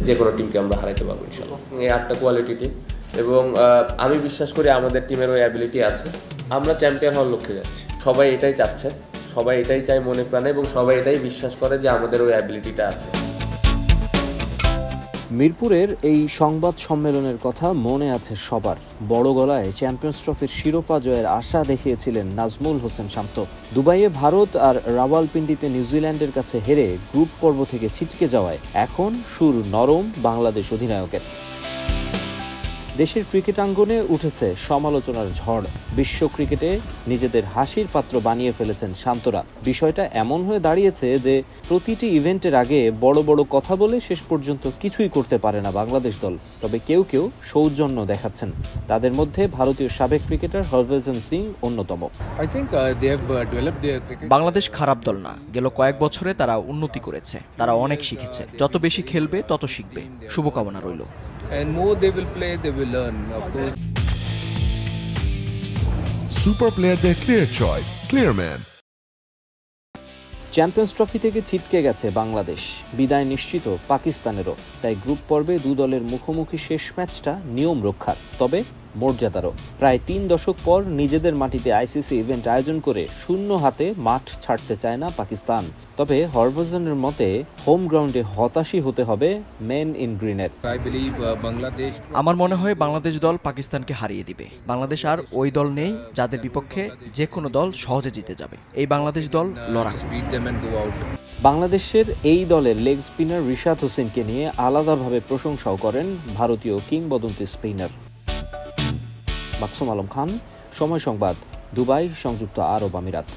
যে কোনো টিমকে আমরা হারাইতে পারবো ইনশাআল্লাহ। এই 8টা কোয়ালিটি টিম এবং আমি বিশ্বাস করি আমাদের টিমের ওই অ্যাবিলিটি আছে। আমরা চ্যাম্পিয়ন হওয়ার লক্ষ্যে যাচ্ছি, সবাই এটাই চাচ্ছে, সবাই এটাই চায় মনে প্রাণে এবং সবাই এটাই বিশ্বাস করে যে আমাদের ওই অ্যাবিলিটিটা আছে। মিরপুরের এই সংবাদ সম্মেলনের কথা মনে আছে সবার। বড় গলায় চ্যাম্পিয়ন্স ট্রফির শিরোপা জয়ের আশা দেখিয়েছিলেন নাজমুল হোসেন শান্ত। দুবাইয়ে ভারত আর রাওয়ালপিন্ডিতে নিউজিল্যান্ডের কাছে হেরে গ্রুপ পর্ব থেকে ছিটকে যাওয়ায় এখন সুর নরম বাংলাদেশ অধিনায়কের। দেশের ক্রিকেটাঙ্গনে উঠেছে সমালোচনার ঝড়। বিশ্ব ক্রিকেটে নিজেদের হাসির পাত্র বানিয়ে ফেলেছেন শান্তরা। বিষয়টা এমন হয়ে দাঁড়িয়েছে যে প্রতিটি ইভেন্টের আগে বড় বড় কথা বলে শেষ পর্যন্ত কিছুই করতে পারে না বাংলাদেশ দল। তবে কেউ কেউ সৌজন্য দেখাচ্ছেন। তাদের মধ্যে ভারতীয় সাবেক ক্রিকেটার হরভজন সিং অন্যতম। বাংলাদেশ খারাপ দল না, গেল কয়েক বছরে তারা উন্নতি করেছে, তারা অনেক শিখেছে। যত বেশি খেলবে তত শিখবে। শুভকামনা রইল। And more they will play, they will learn, of course. Super player their clear choice, clear man. Champions trophy থেকে ছিটকে গেছে বাংলাদেশ, বিদায় নিশ্চিত পাকিস্তানেরও। তাই গ্রুপ পর্বে দু দলের মুখোমুখি শেষ ম্যাচটা নিয়ম রক্ষার, তবে মর্যাদারও। প্রায় 3 দশক পর নিজেদের মাটিতে আইসিসি ইভেন্ট আয়োজন করে শূন্য হাতে মাঠ ছাড়তে চায় না পাকিস্তান। তবে হরভজনের মতে হোম গ্রাউন্ডে হতাশই হতে হবে মেন ইন গ্রিনের। আমার মনে হয় বাংলাদেশ দল পাকিস্তানকে হারিয়ে দিবে। বাংলাদেশ আর ওই দল নেই যাদের বিপক্ষে যে কোনো দল সহজে জিতে যাবে। এই বাংলাদেশ দল লড়াই। বাংলাদেশের এই দলের লেগ স্পিনার রিশাদ হোসেনকে নিয়ে আলাদাভাবে প্রশংসাও করেন ভারতীয় কিংবদন্তি স্পিনার। মাকসুম আলম খান, সময় সংবাদ, দুবাই, সংযুক্ত আরব আমিরাত।